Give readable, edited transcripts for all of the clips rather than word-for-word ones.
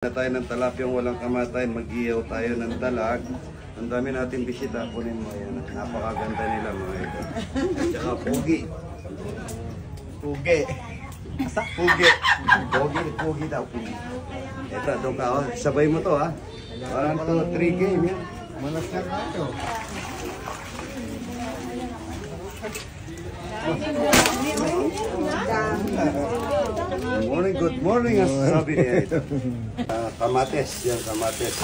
Na tayo ng talapyang walang kamatay, mag-iyaw tayo ng dalag. Ang dami natin bisita, kunin mo yan. Napakaganda nila mga ito. At saka pugi. Pugi. Pugi. Pugi daw, pugi. Ito, doon ka, oh. Sabay mo to ha. 1, 2, 3 game yan. Malas na ito. Good morning, as sabi niya ito. Kamates, yan kamates.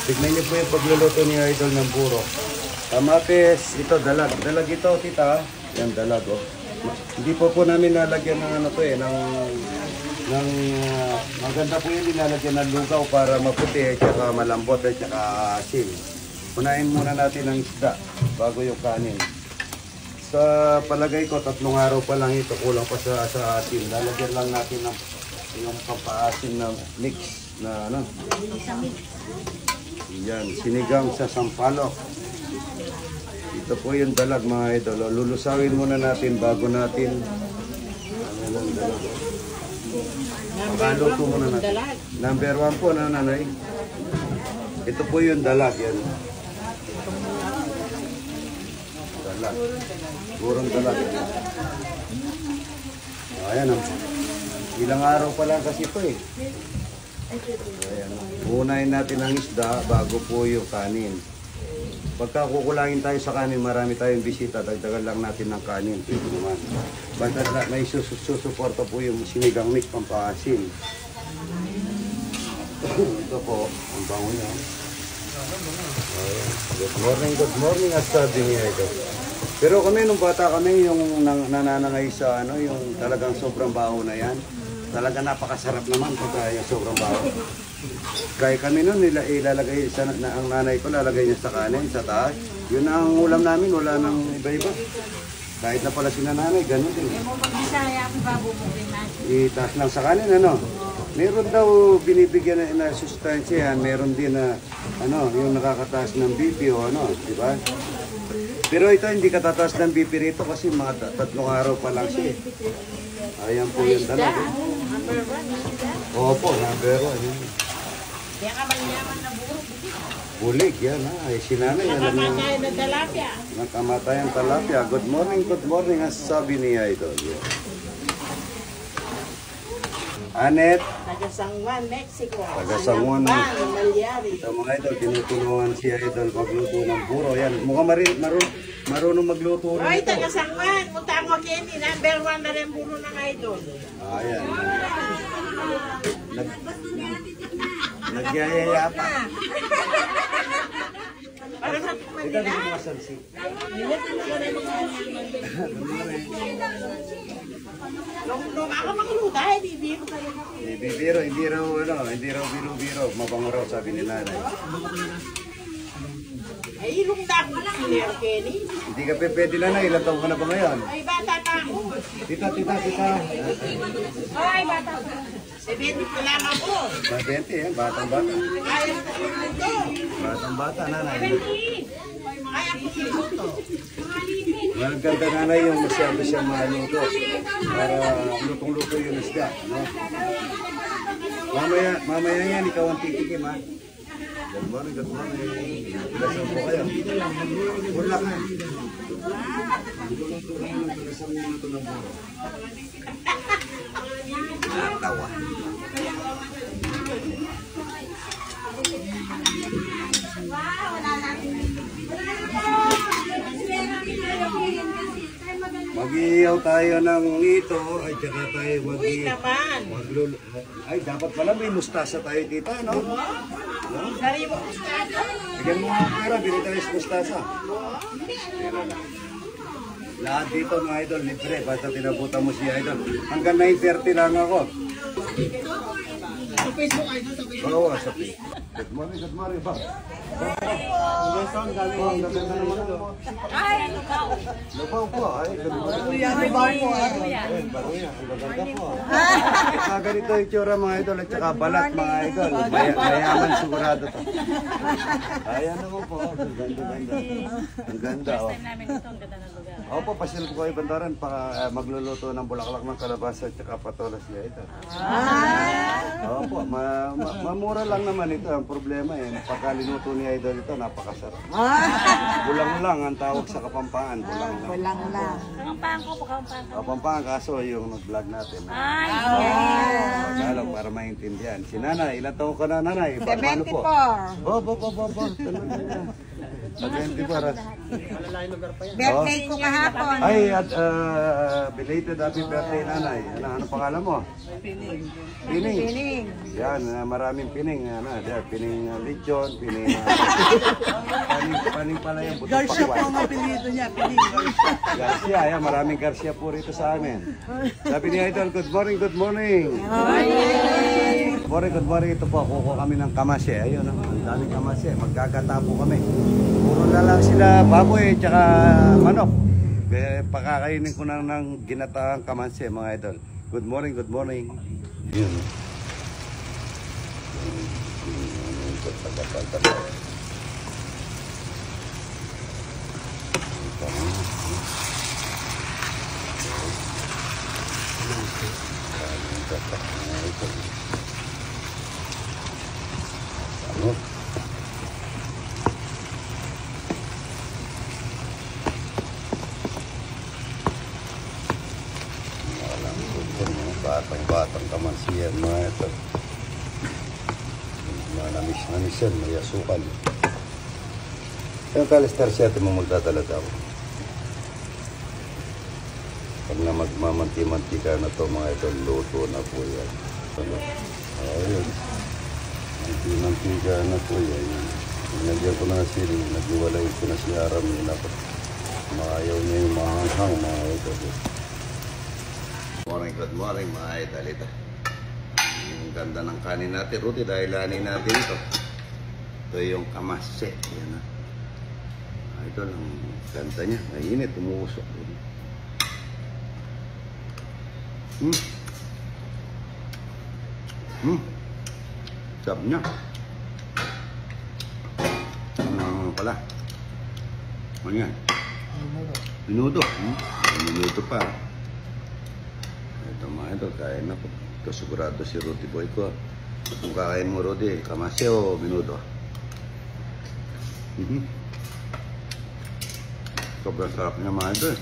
Tignan niyo po yung pagluluto ni Idol ng puro. Kamates, ito dalag. Dalag ito, tita. Yan dalag, oh. Hindi po namin nalagyan ng ano to eh, ng maganda po yung nilalagyan ng lugaw para maputi, at saka malambot, at saka asin. Unahin muna natin ang isda bago yung kanin. Sa palagay ko, 3 araw pa lang ito, kulang pa sa asin. Lalagyan lang natin ng yung pampaasin na mix na ano. Yan, sinigang sa sampalok. Ito po yung dalag mga idol. Lulusawin muna natin bago natin ano lang dalag. Pagkaluto muna natin. Number 1 po na nanay. Ito po yung dalag yan. Dalag. Purong dalag. Ayan o. Ilang araw pa lang kasi ito eh. Ayan. Unahin natin ang isda bago po yung kanin. Pagka kukulangin tayo sa kanin, marami tayong bisita, dagdagan lang natin ng kanin. Basta may susuporta po yung sinigang mix pampaasin. Ito po, ang bango niya. Good morning at sabi niya ito. Pero kami nung bata kami, yung nananangay sa ano, yung talagang sobrang baho na yan. Talaga napakasarap naman pagka yung sobrang baho. Kaya kami nun ilalagay ang nanay ko, lalagay niya sa kanin, sa taas. Yun ang ulam namin, wala nang iba-iba. Kahit na pala si nanay, ganun din. Itaas lang sa kanin, ano. Meron daw binibigyan na sustansya yan, meron din na ano, yung nakakataas ng BP o ano, di ba? Pero ito hindi katataas ng BP rito kasi mga 3 araw pa lang siya. Ayan po yung dalag. Opo, number 1. Kaya ka manyaman na buhok. Bulig, yan ha. Ay, sinanay. Nakamatay na talapya. Nakamatay ang talapya. Good morning, as sabi niya ito. Yeah. Anet. Taga-Sangwan, Mexico. Taga-Sangwan. Malyari. Ito mga idol, tinutulungan siya idol magluto ng puro. Yan, mukhang marunong magluto rin Oy, ito. taga-Sangwan. Punta mo Kenny. Number 1 na rin puro ng idol. Ayan. Nagyayaya pa. Para sa Ito Manila. din mga salsi. Nung ako makuluta, bibiro kayo. Hindi raw biro-biro. Mabango raw sabi ni nanay. Ay, ilong dako si Mayor Kenny. Hindi ka pwede na ilang taon ka na ba ngayon? Ay, bata na ako. Tita. Ay, bata pa. 70 pa lang ako. 20 yan, batang-bata. Kaya ko ito. Batang-bata, nanay. Kaya ko ito. Maganda nanay yung masyado siyang maluto. Para lutong-luto yung isda. No? Mamaya yan, ikaw ang titikim ha. Good morning. Bilasan po kayo. Bulak na. Luluto rin ng bilasan mo ito ng buro. Tawa. Mag-iiyaw tayo ng ito ay tsaka tayo ay dapat pala may mustasa tayo tita, no? Saribo mustasa. Bigyan mo nga pera, bili tayo sa mustasa. Lahat dito mga idol, libre, basta tinabutan mo si idol. Hanggang 9:30 lang ako. Sa Facebook idol, sa Facebook. Oo, sa Facebook. Good morning, ba? Ay, lukaw. Lupaw po, ay, ganun. Ay, barko. Baruya, ang gaganda po. Ganito yung tsura mga idol at saka balat mga idol. Mayaman sigurado to. Ayan naman po, ang ganda. Ang ganda, oh. Opo, pasyal ko kayo Bandaran para magluluto ng bulaklak ng kalabasa at saka patolas niya ito. Opo. mamura lang naman ito. Ang problema pagkalinuto ni Idol ito, napakasarap. Bulang lang ang tawag sa Kapampangan. Bulang lang. Walang lang. Kapampangan kaso yung nag-vlog natin. Tagalog para maintindihan. Si Nanay, ilan taon ka na, Nanay? Paano po? 74. Birthday ko kahapon. Ay, at belated happy birthday, Nanay. Ano pangalan mo? Pining. Pining. Yan, maraming pining. Pining lechon, pining... paning pala yung buto Garcia po pakwan. ang apelido niya. Pining Garcia. Garcia, yan, maraming Garcia po rito sa amin. Sabi ni Idol, good morning, good morning. Good morning, ito po, kukuha kami ng kamasye. Ayun, ang daming kamasye, magkagata po kami. Puro na lang sila baboy, tsaka manok. Pakakainin ko na ng ginataang kamasye, mga Idol. Good morning, good morning. Yun. Ano? Batang-batang kamansiyan mga ito. Manamis-namis yan, may asukal. Yung kalistar siya ito mong magdadala daw. Pag na magmamanti-mantika na to mga ito, luto na po yan. Ano? Ayun. Manti-mantika na po yan. Nagyan ko na sili, naghiwalay ko na si Aram. Maayaw niya yung mga hanghang mga ito. Good morning mga idol. Ang ganda ng kanin natin, Rudy, dahil lanin natin ito. Ito yung kamasye. Yan, idol, ang ganda niya. Mainit, umuusok. Sarap niya. Pala. Ano yan? Minuto. Minuto pa. Ito mga ito, kain na po. Ito sigurado si Rudy Boy ko. Kung kakain mo, Rudy, kamasye o minuto? Sobrang sarap niya mga ito.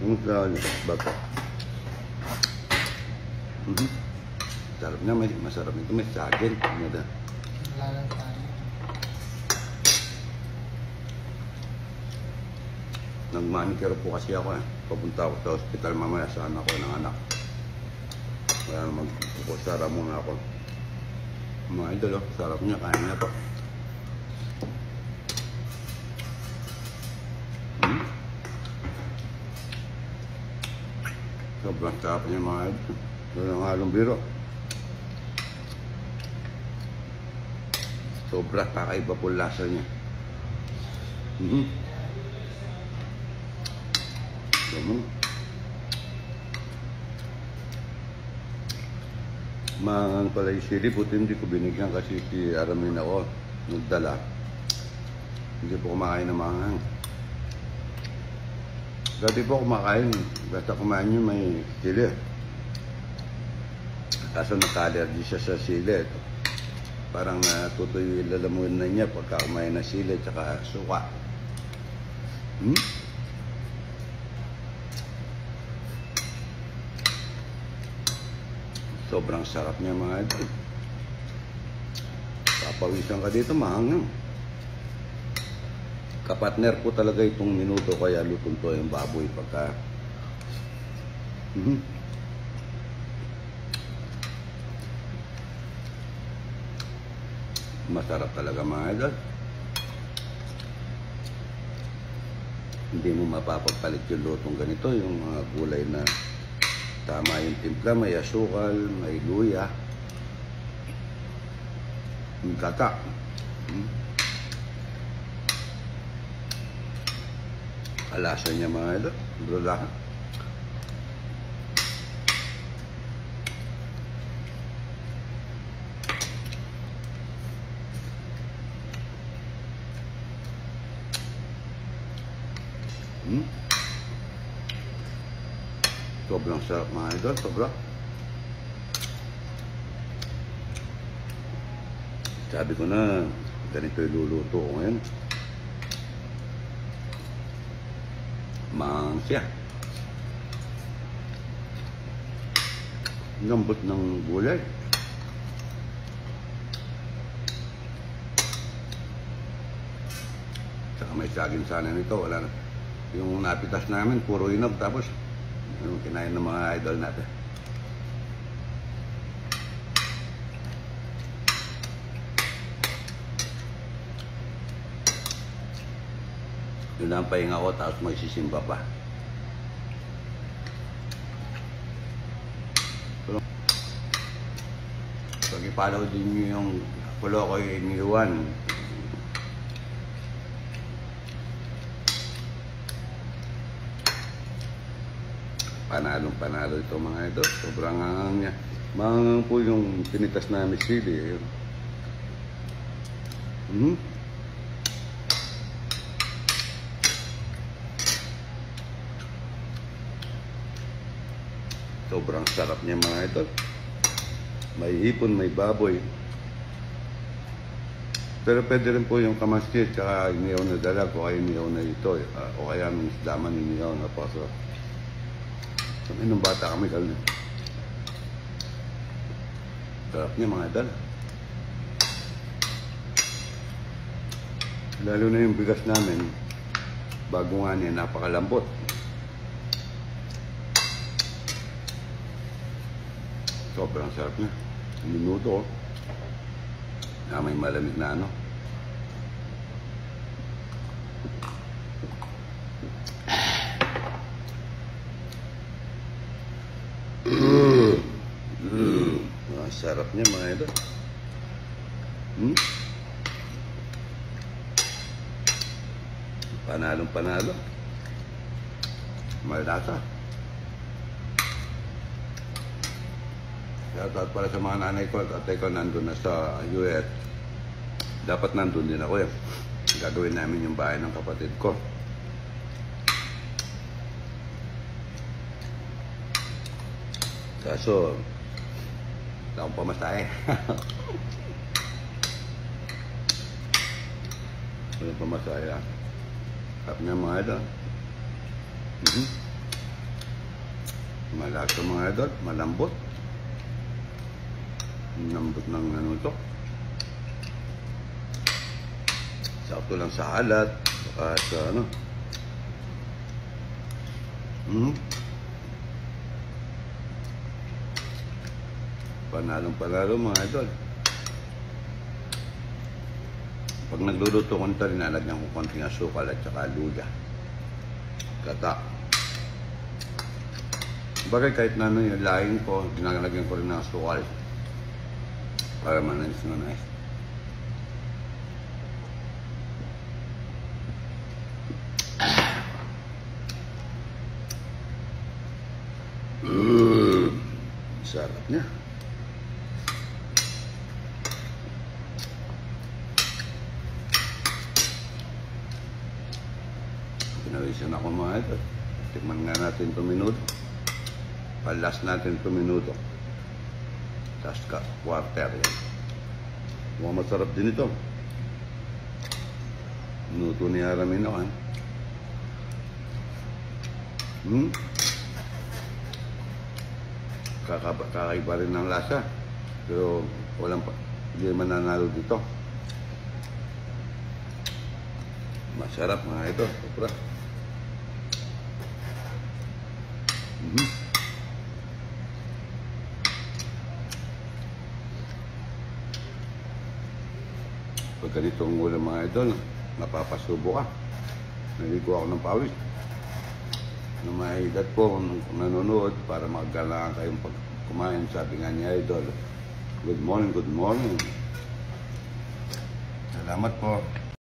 Yung bago. Sarap niya, masarap nito. May saging. Nag-manicure po kasi ako Papunta ako sa hospital mamaya sa anak ko ng anak. Kaya magkukusara muna ako. Mga idol, sarap niya, kain niya po. Sobrang sarap niya mga idol. Walang halong biro. Sobra, kakaiba po lasa niya. Mangang pala yung sili, buti hindi ko binigyan kasi si Aramin ako nagdala. Hindi po kumakain ng mangang. Dati po kumakain, basta kumain nyo may sili. Kaso naka-allergy siya sa sili. Parang natutuyo yung lalamuin na niya pagka kumain ng sili at saka suka. Sobrang sarap niya mga idol. Papawisan ka dito, mahangang. Kapatner po talaga itong minuto kaya lutong to yung baboy pagka masarap talaga mga idol. Hindi mo mapapagpalit yung lutong ganito, yung mga gulay na tama yung timpla, may asukal, may luya, may gata. Alasa niya mga idol, brulahan. Sobrang sarap mga idol, sobra. Sabi ko na, ganito yung luluto ko ngayon. Siya. Lambot ng gulay. Saka may saging sana nito. Wala na. Yung napitas namin, puro inog. Tapos, yung kinain ng mga idol natin. Yun ang pahinga ko, tapos may sisimba pa. Pag ipalaw din nyo yung pulo ko ni Juan. Panalong-panalo ito mga ito. Sobrang hangang niya. Mahangang po yung pinitas namin sili. Sobrang sarap niya mga ito. May hipon, may baboy. Pero pwede rin po yung kamaskit, tsaka inihaw na dalag, o kaya inihaw na ito, o kaya ng isdaman inihaw na paso. Kami nung bata kami kami. Sarap niya mga idol. Lalo na yung bigas namin, bago nga niya, napakalambot. Sobrang sarap niya. Minuto na may malamig na ano. Sarap niya mga ito. Panalong panalo. Malasa. Shoutout para sa mga nanay ko at tatay ko nandun na sa US. Dapat nandun din ako eh. Gagawin namin yung bahay ng kapatid ko. Kaso, wala akong pamasahe. Walang pamasahe ah. Sarap niya mga idol. Malasa mga idol, malambot. Lambot ng ano ito. Sakto lang sa halat. Saka sa ano. Panalong-panalo mga idol. Pag nagluluto ko nito, linalagyan ko konting asukal at saka luya. Gata. Bagay kahit na ano yung laing ko, dinalagyan ko rin ng asukal. Para manalis na nice. Sarap niya. Pinawisan ako mga ito. Tikman nga natin 2 minuto. Palas natin 2 minuto. Tapos quarter yan. Mukhang masarap din ito. Minuto ni Aramin ako. Kakaiba rin ng lasa. Pero walang pa. Hindi mananalo dito. Masarap mga ito. Sobra. Pag ganitong ulam mga idol, napapasubo ka. Naligo ako ng pawis. Na may edad po kung nanonood para maggalangan kayong pag kumain, sabi nga ni idol. Good morning, good morning. Salamat po.